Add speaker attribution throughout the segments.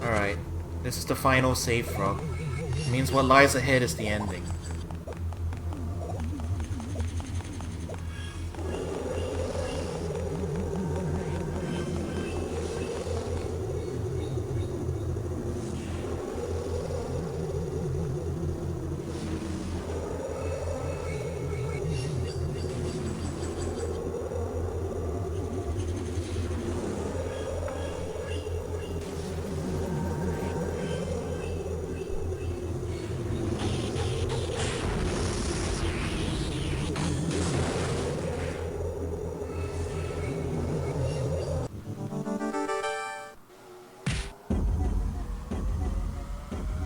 Speaker 1: Alright, this is the final save frog. It means what lies ahead is the ending.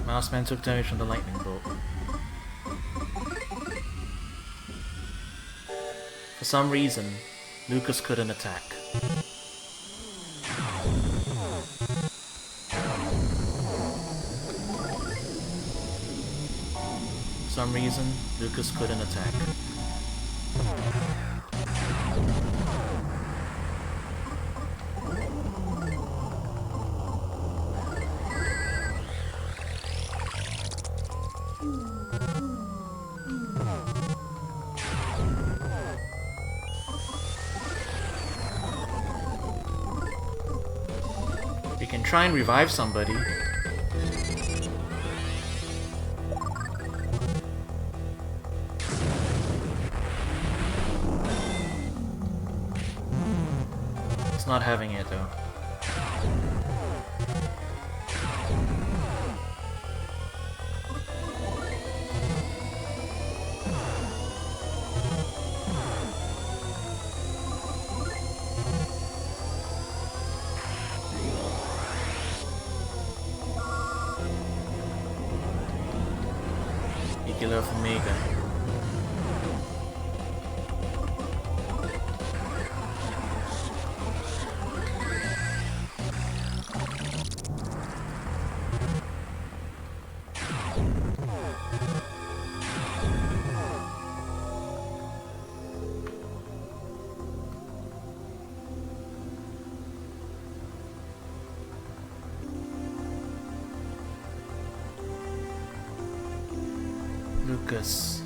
Speaker 1: Mouseman took damage from the lightning bolt. For some reason, Lucas couldn't attack. For some reason, Lucas couldn't attack. We can try and revive somebody. It's not having it though. Of Omega. Lucas.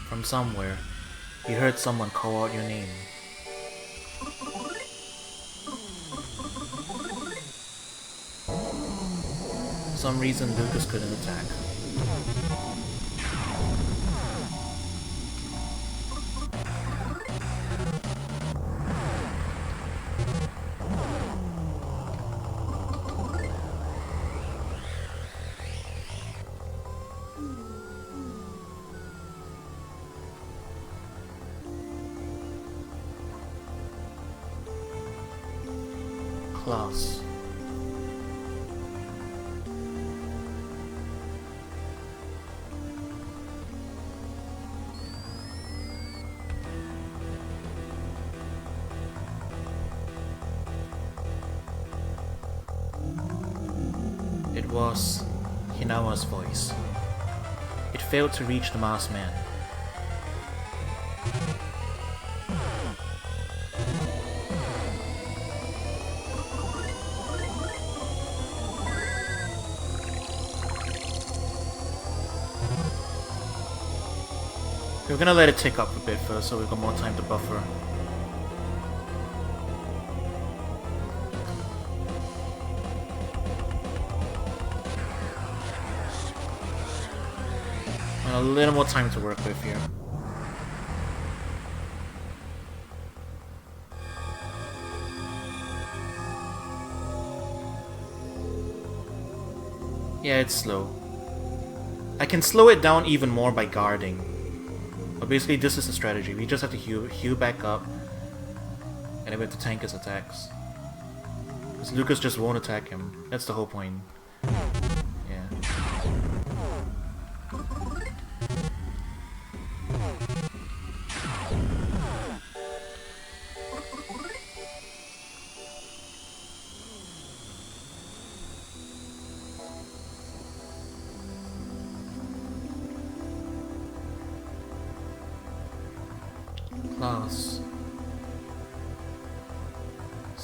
Speaker 1: From somewhere, he heard someone call out your name. For some reason, Lucas couldn't attack. Class. It was Hinawa's voice. It failed to reach the masked man. We're gonna let it tick up a bit first so we've got more time to buffer. A little more time to work with here. Yeah, it's slow. I can slow it down even more by guarding. But basically this is the strategy. We just have to heal back up. And then we have to tank his attacks. Because Lucas just won't attack him. That's the whole point. Yeah.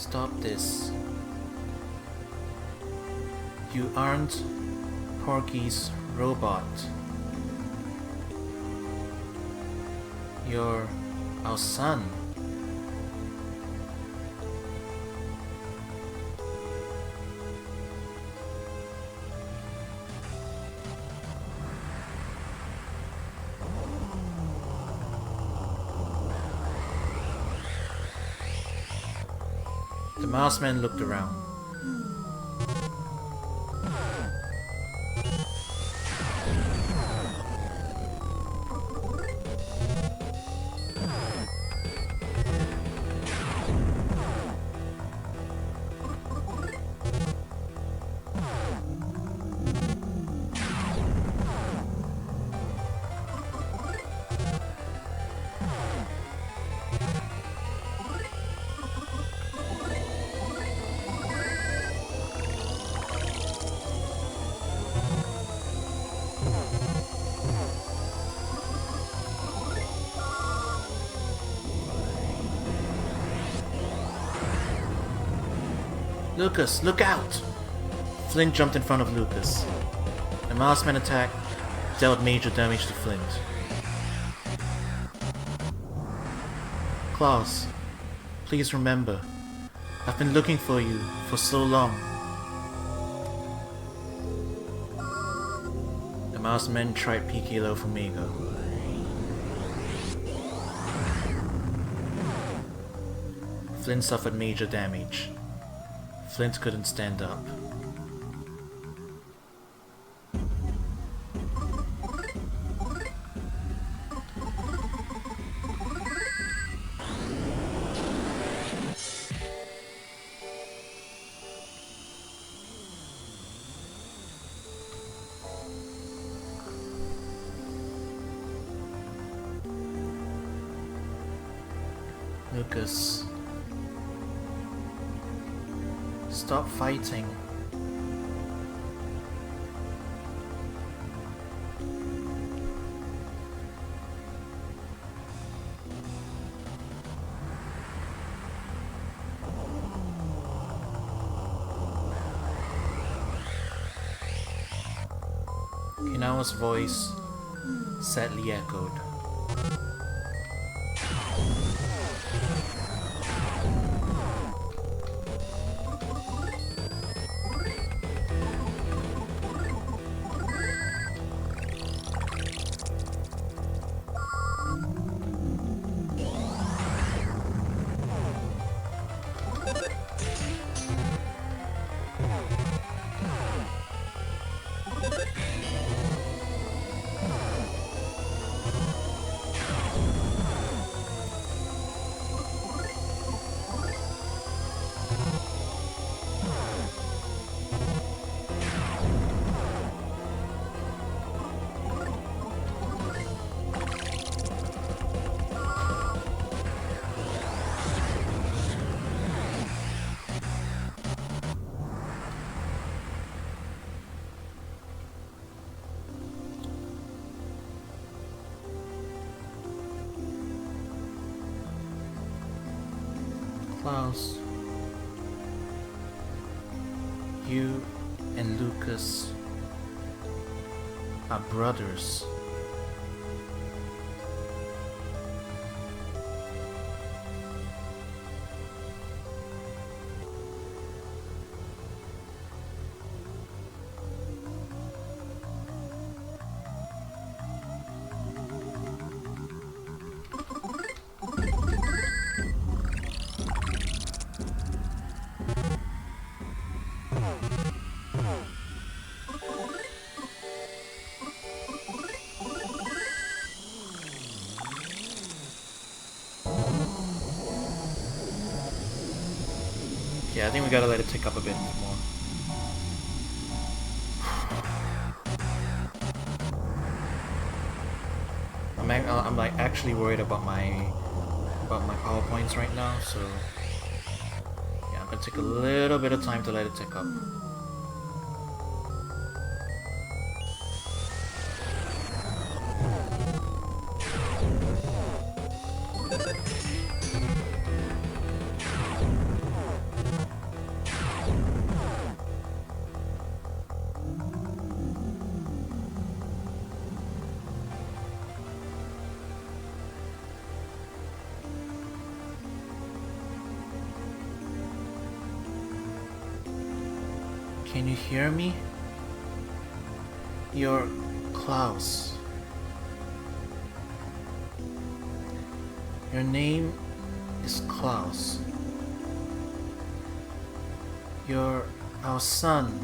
Speaker 1: Stop this. You aren't Porky's robot. You're our son. The mouse man looked around. Lucas, look out! Flint jumped in front of Lucas. The Mouseman attack dealt major damage to Flint. Klaus, please remember, I've been looking for you for so long. The Mouseman tried PK Loaf Omega. Flint suffered major damage. Flint couldn't stand up. Lucas. Stop fighting. Kinawa's voice sadly echoed. Klaus, you and Lucas are brothers. Yeah, I think we gotta let it tick up a bit more. I'm like actually worried about my PowerPoints right now, so yeah, I'm gonna take a little bit of time to let it tick up. Can you hear me? You're Klaus. Your name is Klaus. You're our son.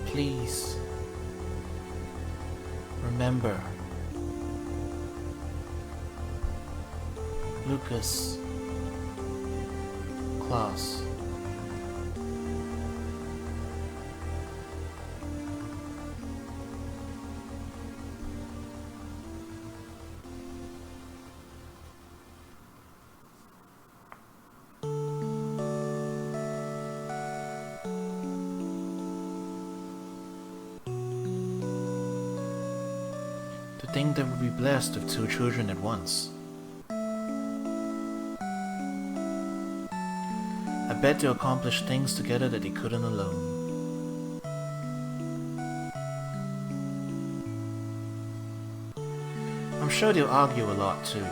Speaker 1: Please remember, Lucas, Klaus. To think that we'd be blessed with 2 children at once. I bet they'll accomplish things together that they couldn't alone. I'm sure they'll argue a lot too.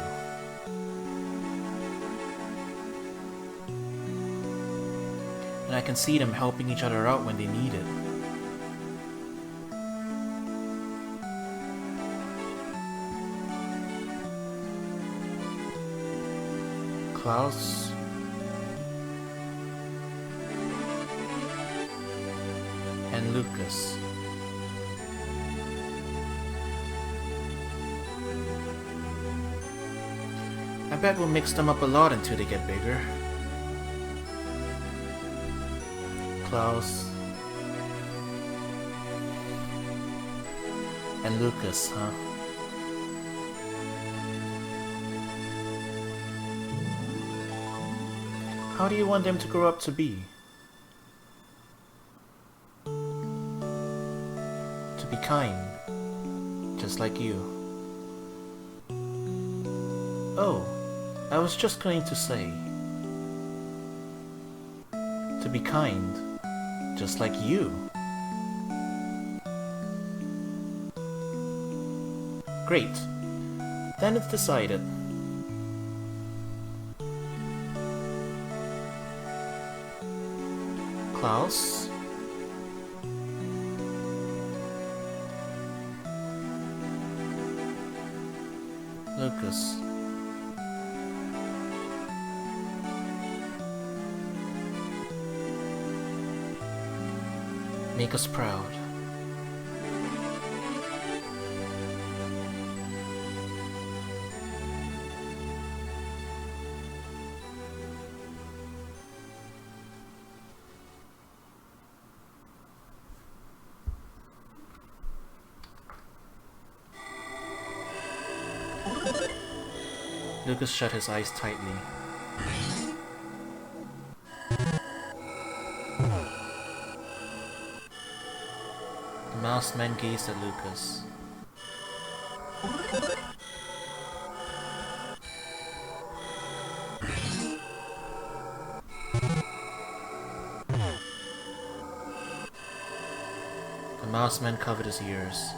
Speaker 1: And I can see them helping each other out when they need it. Klaus and Lucas. I bet we'll mix them up a lot until they get bigger. Klaus and Lucas, huh? How do you want them to grow up to be? To be kind, just like you. Oh, I was just going to say, to be kind, just like you. Great, then it's decided. Klaus, Lucas, make us proud. Lucas shut his eyes tightly. The masked man gazed at Lucas. The masked man covered his ears.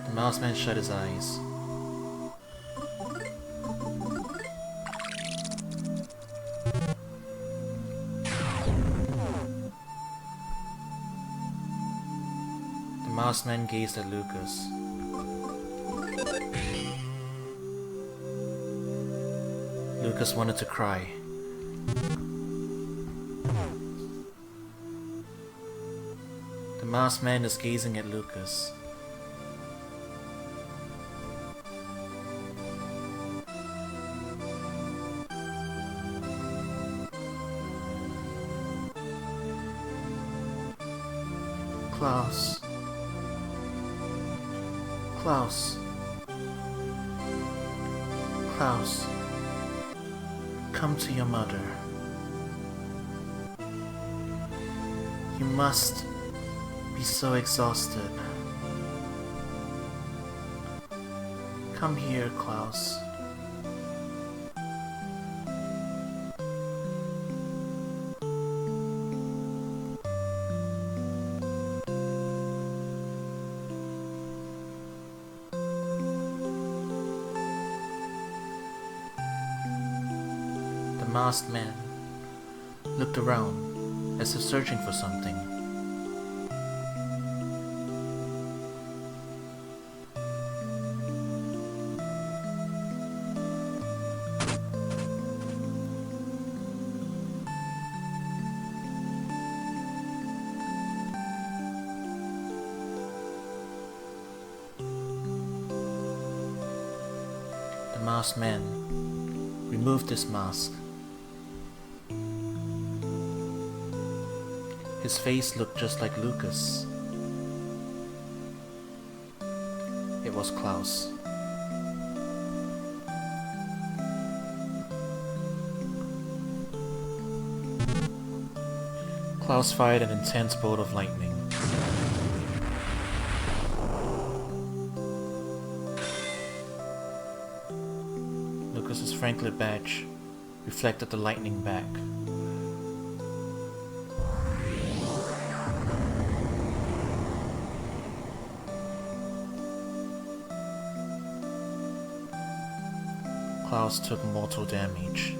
Speaker 1: The masked man shut his eyes. masked man gazed at Lucas. Lucas wanted to cry. The masked man is gazing at Lucas. Klaus. Klaus. Klaus. Come to your mother. You must be so exhausted. Come here, Klaus. The masked man looked around as if searching for something. The masked man removed his mask. His face looked just like Lucas. It was Klaus. Klaus fired an intense bolt of lightning. Lucas's Franklin badge reflected the lightning back. Klaus took mortal damage.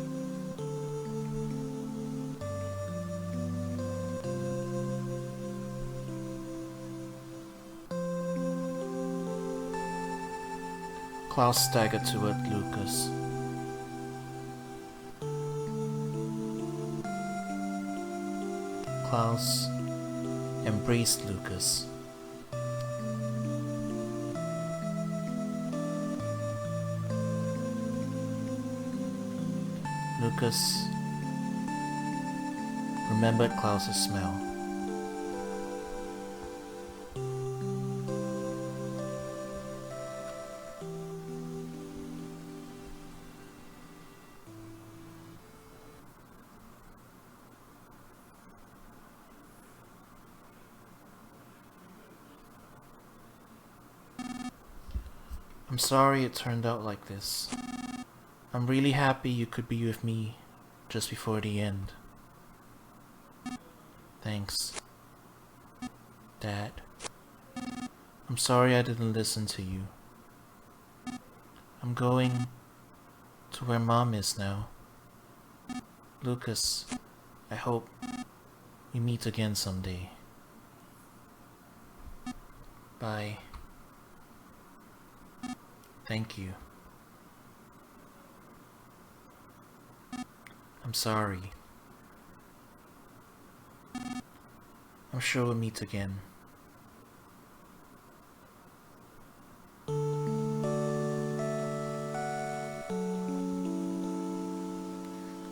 Speaker 1: Klaus staggered toward Lucas. Klaus embraced Lucas. Lucas remembered Klaus's smell. I'm sorry it turned out like this. I'm really happy you could be with me just before the end. Thanks, Dad. I'm sorry I didn't listen to you. I'm going to where Mom is now. Lucas, I hope we meet again someday. Bye. Thank you. I'm sorry. I'm sure we'll meet again.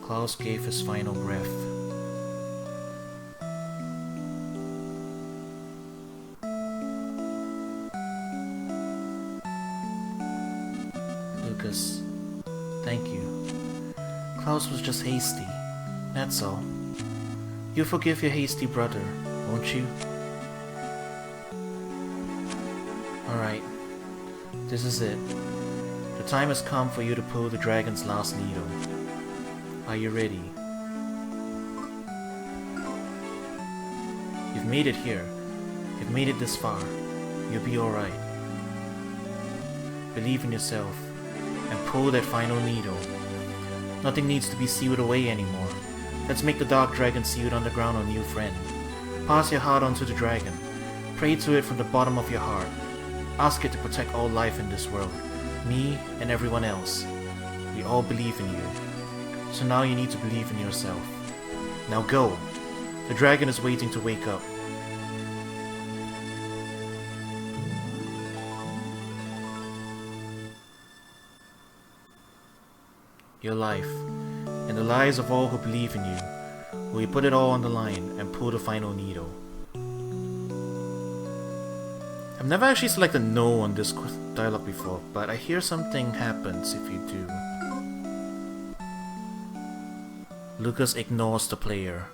Speaker 1: Klaus gave his final breath. Lucas, thank you. Klaus was just hasty, that's all. You'll forgive your hasty brother, won't you? Alright, this is it. The time has come for you to pull the dragon's last needle. Are you ready? You've made it here. You've made it this far. You'll be alright. Believe in yourself and pull that final needle. Nothing needs to be sealed away anymore. Let's make the dark dragon sealed underground our new friend. Pass your heart on to the dragon. Pray to it from the bottom of your heart. Ask it to protect all life in this world. Me and everyone else. We all believe in you. So now you need to believe in yourself. Now go. The dragon is waiting to wake up. Your life, and the lives of all who believe in you, will you put it all on the line and pull the final needle? I've never actually selected no on this dialogue before, but I hear something happens if you do. Lucas ignores the player.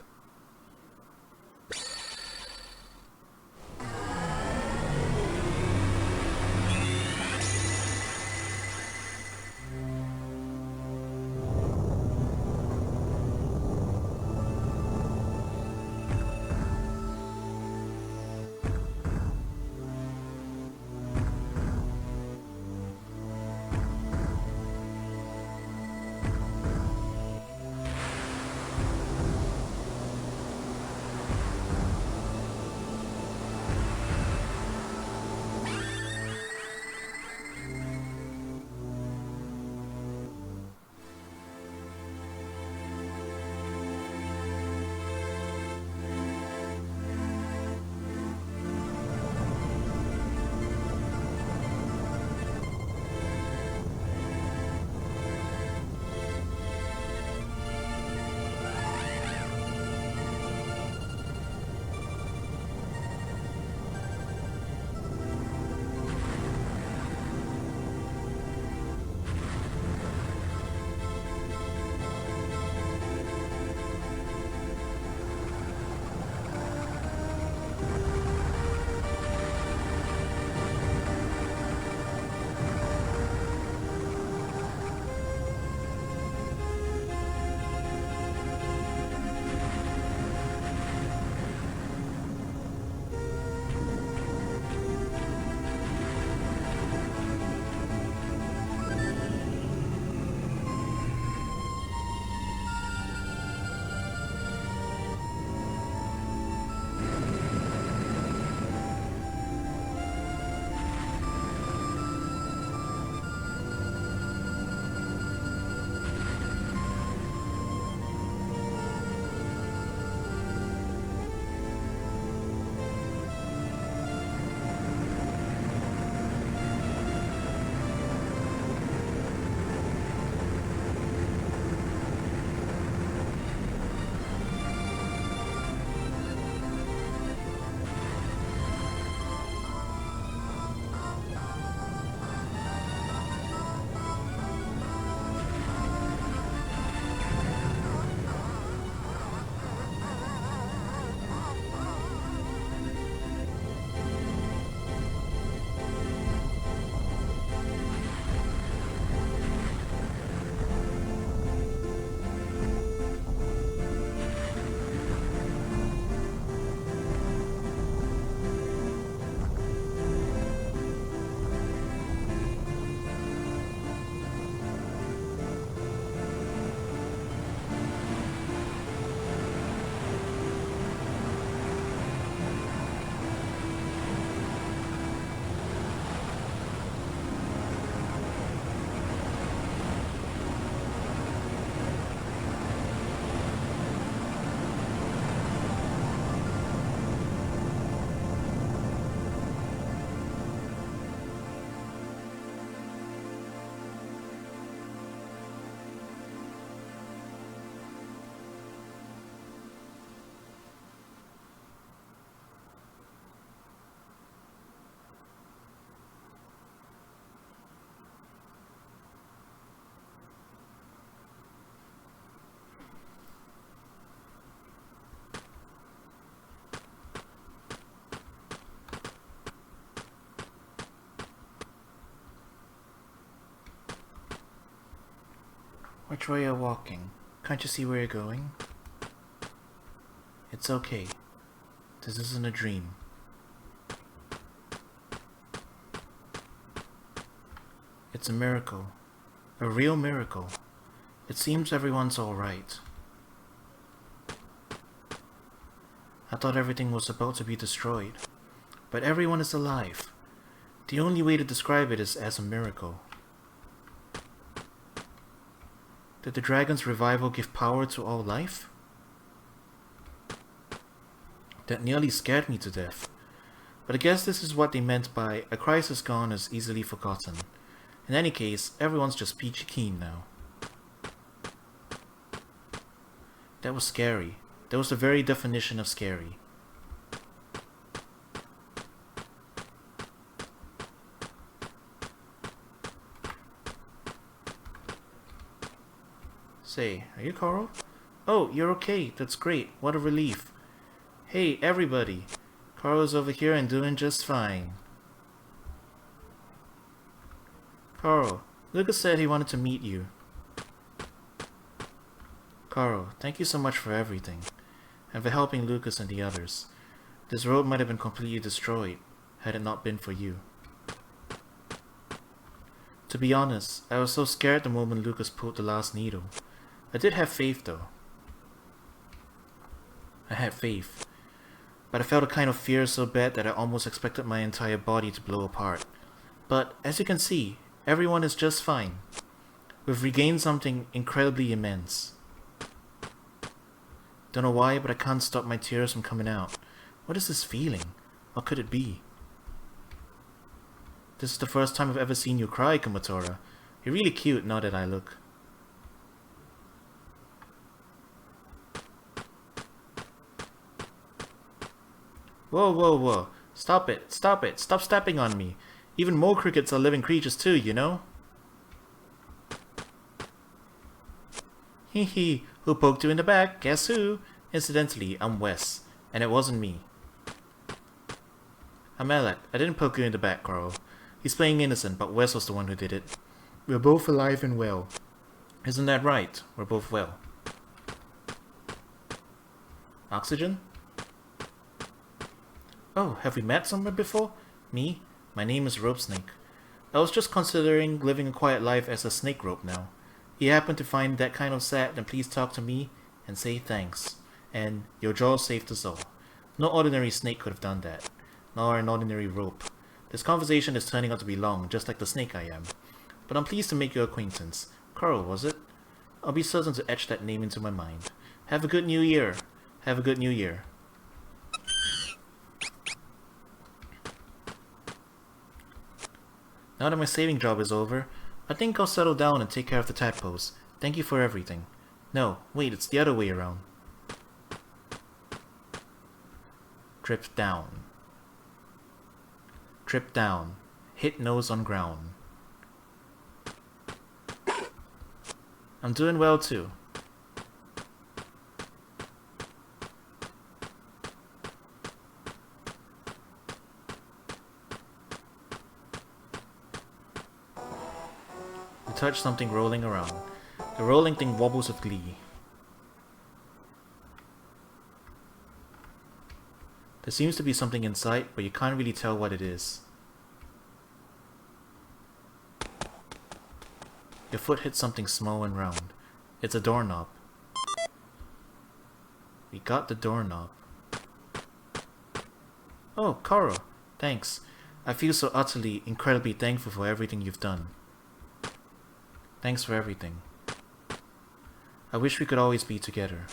Speaker 1: Which way are you walking? Can't you see where you're going? It's okay. This isn't a dream. It's a miracle. A real miracle. It seems everyone's alright. I thought everything was about to be destroyed. but everyone is alive. The only way to describe it is as a miracle. Did the dragon's revival give power to all life? That nearly scared me to death. But I guess this is what they meant by a crisis gone is easily forgotten. In any case, everyone's just peachy keen now. That was scary. That was the very definition of scary. Say, are you Coro? Oh, you're okay. That's great. What a relief. Hey, everybody. Coro's over here and doing just fine. Coro, Lucas said he wanted to meet you. Coro, thank you so much for everything, and for helping Lucas and the others. This road might have been completely destroyed, had it not been for you. To be honest, I was so scared the moment Lucas pulled the last needle. I did have faith though. I had faith. But I felt a kind of fear so bad that I almost expected my entire body to blow apart. But, as you can see, everyone is just fine. We've regained something incredibly immense. Don't know why, but I can't stop my tears from coming out. What is this feeling? What could it be? This is the first time I've ever seen you cry, Kumatora. You're really cute now that I look. Whoa, whoa, whoa. Stop it, stop it, stop stepping on me. Even more crickets are living creatures too, you know? Hee hee, who poked you in the back? Guess who? Incidentally, I'm Wes, and it wasn't me. I'm Alec. I didn't poke you in the back, Coro. He's playing innocent, but Wes was the one who did it. We're both alive and well. Isn't that right? We're both well. Oxygen? Oh, have we met somewhere before? Me? My name is Rope Snake. I was just considering living a quiet life as a snake rope now. If you happen to find that kind of sad, then please talk to me and say thanks. And your jaw saved us all. No ordinary snake could have done that. Nor an ordinary rope. This conversation is turning out to be long, just like the snake I am. But I'm pleased to make your acquaintance. Coro, was it? I'll be certain to etch that name into my mind. Have a good new year. Have a good new year. Now that my saving job is over, I think I'll settle down and take care of the tadpoles. Thank you for everything. No, wait, it's the other way around. Drip down. Drip down. Hit nose on ground. I'm doing well too. Touch something rolling around. The rolling thing wobbles with glee. There seems to be something inside, but you can't really tell what it is. Your foot hits something small and round. It's a doorknob. We got the doorknob. Oh, Coro, thanks. I feel so utterly, incredibly thankful for everything you've done. Thanks for everything. I wish we could always be together.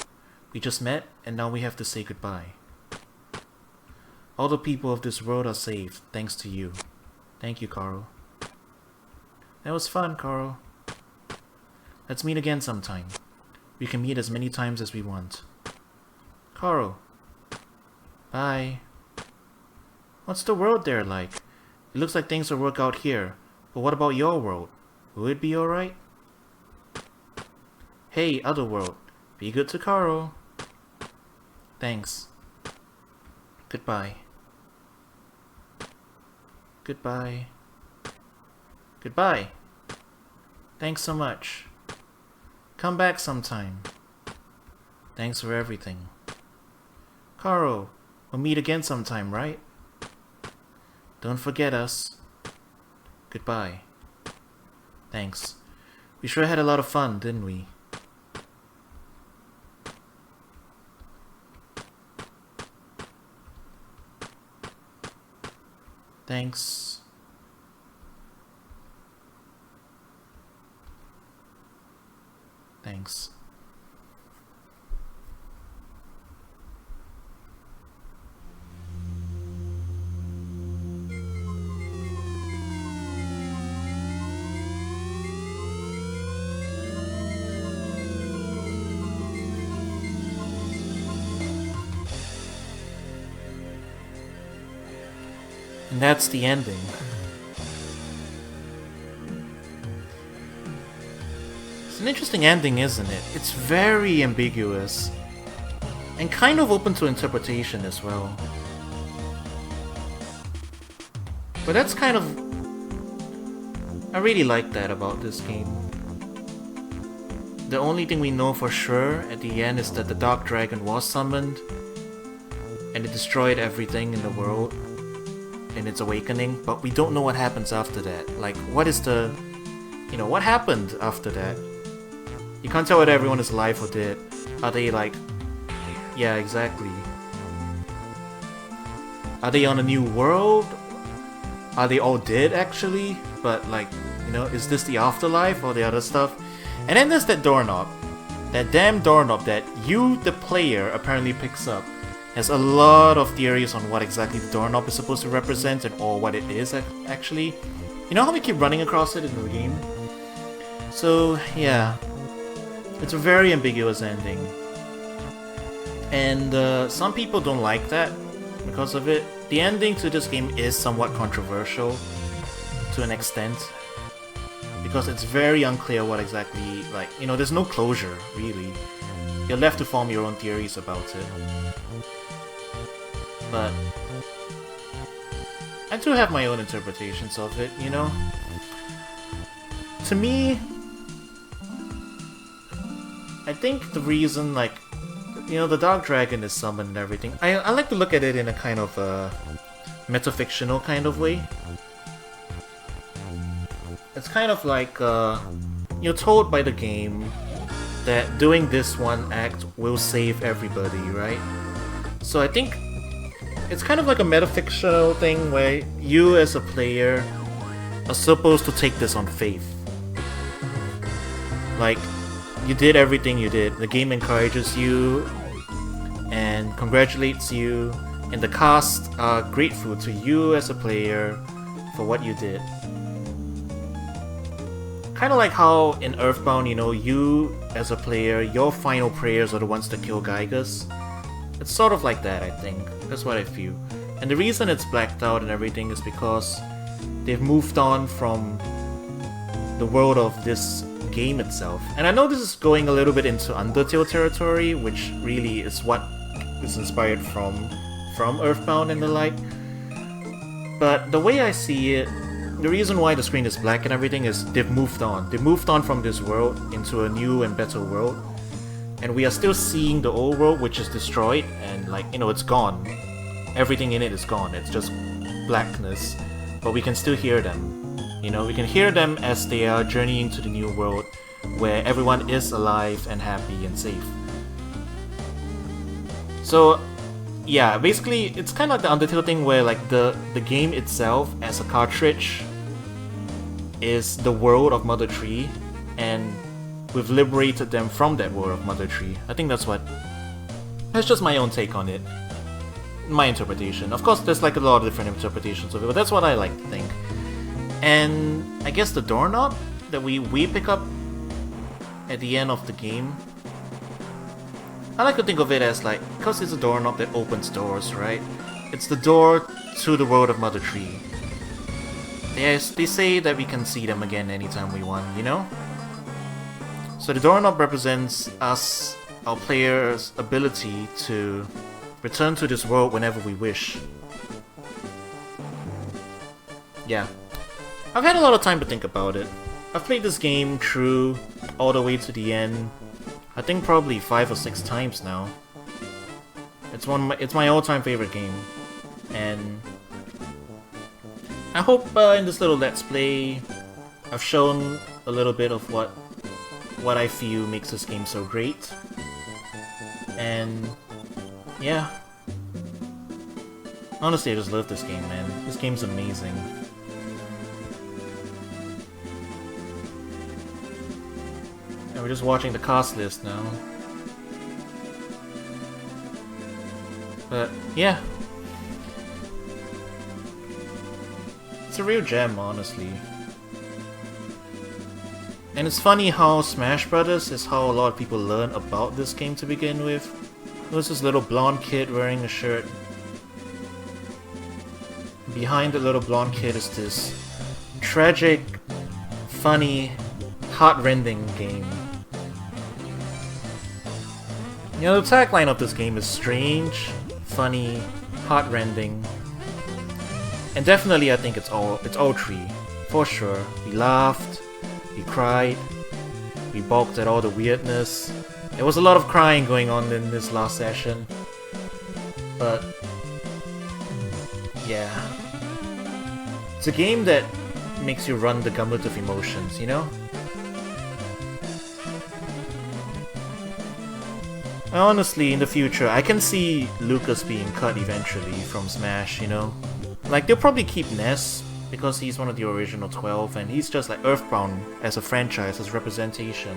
Speaker 1: We just met, and now we have to say goodbye. All the people of this world are saved, thanks to you. Thank you, Coro. That was fun, Coro. Let's meet again sometime. We can meet as many times as we want. Coro. Bye. What's the world there like? It looks like things will work out here, but what about your world? Will it be alright? Hey, Otherworld. Be good to Coro. Thanks. Goodbye. Goodbye. Goodbye. Thanks so much. Come back sometime. Thanks for everything. Coro, we'll meet again sometime, right? Don't forget us. Goodbye. Thanks. We sure had a lot of fun, didn't we? Thanks. Thanks. And that's the ending. It's an interesting ending, isn't it? It's very ambiguous. And kind of open to interpretation as well. But that's kind of... I really like that about this game. The only thing we know for sure at the end is that the Dark Dragon was summoned. And it destroyed everything in the world. In its awakening. But we don't know what happens after that. Like, what is the... You know, what happened after that? You can't tell whether everyone is alive or dead. Are they like... Yeah, exactly. Are they on a new world? Are they all dead actually? But like, you know, is this the afterlife or the other stuff? And then there's that doorknob. That damn doorknob that you, the player, apparently picks up. Has a lot of theories on what exactly the doorknob is supposed to represent and or what it is actually. You know how we keep running across it in the game? So, yeah. It's a very ambiguous ending. And some people don't like that because of it. The ending to this game is somewhat controversial to an extent. Because it's very unclear what exactly, like, you know, there's no closure, really. You're left to form your own theories about it. But I do have my own interpretations of it, you know? To me, I think the reason, like, you know, the Dark Dragon is summoned and everything. I like to look at it in a kind of metafictional kind of way. It's kind of like you're told by the game that doing this one act will save everybody, right? So I think it's kind of like a metafictional thing where you as a player are supposed to take this on faith. Like, you did everything you did. The game encourages you and congratulates you, and the cast are grateful to you as a player for what you did. Kind of like how in Earthbound, you know, you as a player, your final prayers are the ones that kill Gygas. It's sort of like that, I think. That's what I feel. And the reason it's blacked out and everything is because they've moved on from the world of this game itself. And I know this is going a little bit into Undertale territory, which really is what is inspired from Earthbound and the like. But the way I see it, the reason why the screen is black and everything is they've moved on. They've moved on from this world into a new and better world. And we are still seeing the old world, which is destroyed, and like, you know, it's gone. Everything in it is gone. It's just blackness. But we can still hear them. You know, we can hear them as they are journeying to the new world, where everyone is alive and happy and safe. So, yeah, basically, it's kind of like the Undertale thing where, like, the game itself, as a cartridge, is the world of Mother Tree, and we've liberated them from that world of Mother Tree. I think that's just my own take on it. My interpretation. Of course, there's like a lot of different interpretations of it, but that's what I like to think. And I guess the doorknob that we pick up at the end of the game, I like to think of it as like, because it's a doorknob that opens doors, right? It's the door to the world of Mother Tree. They say that we can see them again anytime we want, you know? So the doorknob represents us, our player's ability to return to this world whenever we wish. Yeah. I've had a lot of time to think about it. I've played this game through all the way to the end. I think probably 5 or 6 times now. It's my all-time favorite game, and I hope in this little Let's Play I've shown a little bit of what I feel makes this game so great. And yeah, Honestly, I just love this game, man. This game's amazing. And we're just watching the cast list now. But, yeah. It's a real gem, honestly. And it's funny how Smash Brothers is how a lot of people learn about this game to begin with. There's this little blonde kid wearing a shirt. Behind the little blonde kid is this tragic, funny, heart-rending game. You know, the tagline of this game is strange, funny, heart-rending. And definitely I think it's all three, for sure. We laughed, we cried, we balked at all the weirdness. There was a lot of crying going on in this last session. But yeah. It's a game that makes you run the gauntlet of emotions, you know? Honestly, in the future, I can see Lucas being cut eventually from Smash, you know? Like, they'll probably keep Ness, because he's one of the original 12, and he's just like Earthbound as a franchise, as representation.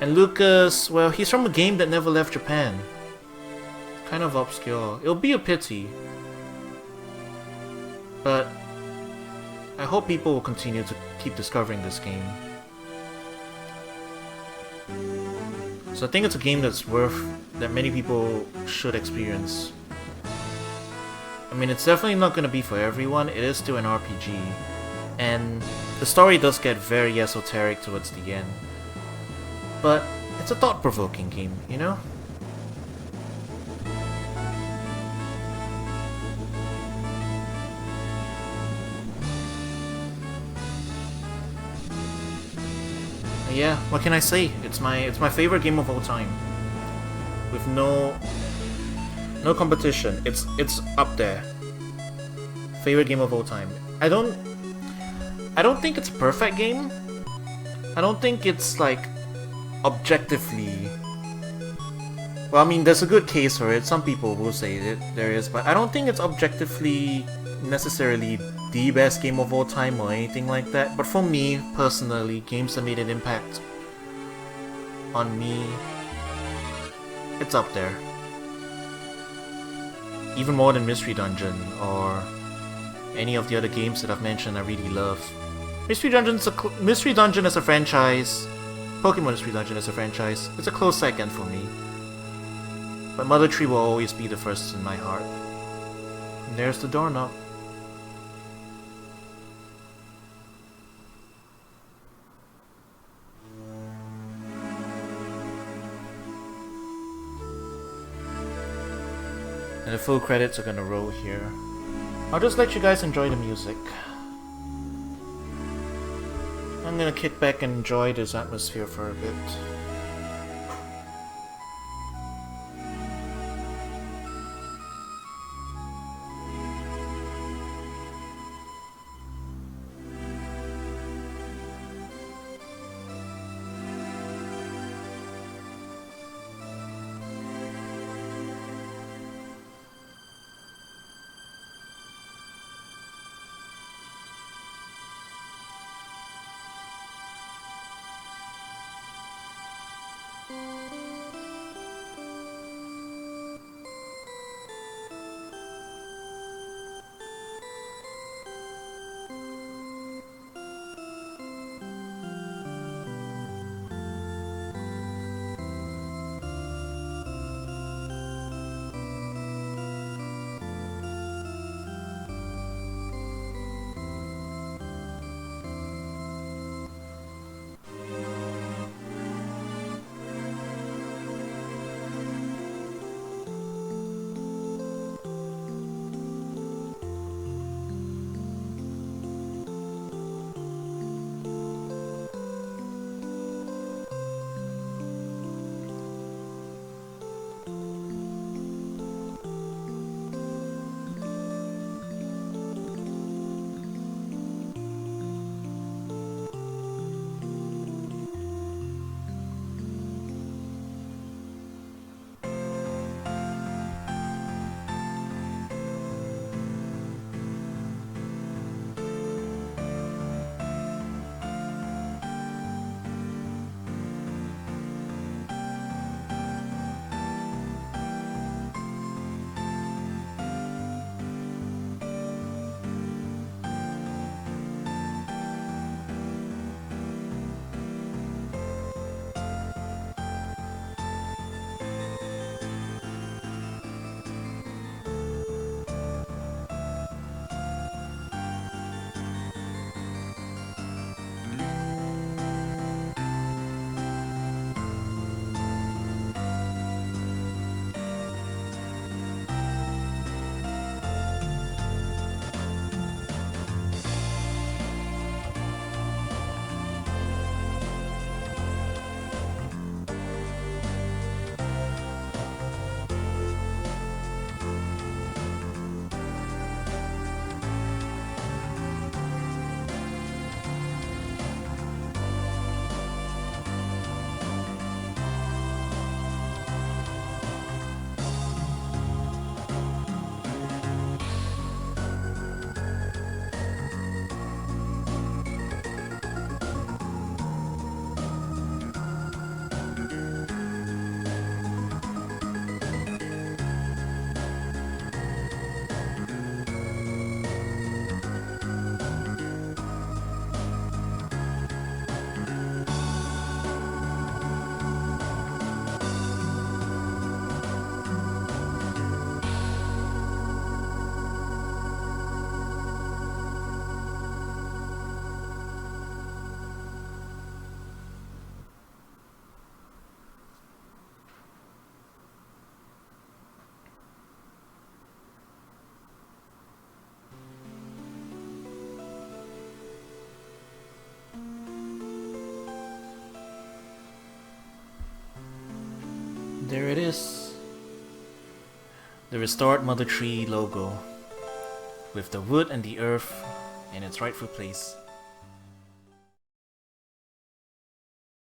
Speaker 1: And Lucas, well, he's from a game that never left Japan. Kind of obscure. It'll be a pity. But I hope people will continue to keep discovering this game. So I think it's a game that many people should experience. I mean, it's definitely not going to be for everyone, it is still an RPG. And the story does get very esoteric towards the end. But it's a thought-provoking game, you know? Yeah, what can I say? It's my favorite game of all time. With no competition. It's up there. Favorite game of all time. I don't think it's a perfect game. I don't think it's like objectively. Well, I mean, there's a good case for it. Some people will say that there is, but I don't think it's objectively necessarily the best game of all time or anything like that. But for me, personally, games that made an impact on me, it's up there. Even more than Mystery Dungeon or any of the other games that I've mentioned I really love. Mystery Dungeon as a franchise, Pokemon Mystery Dungeon as a franchise, it's a close second for me. But Mother Tree will always be the first in my heart. And there's the doorknob. And the full credits are gonna roll here. I'll just let you guys enjoy the music. I'm gonna kick back and enjoy this atmosphere for a bit. there it is. The restored Mother Tree logo with the wood and the earth in its rightful place.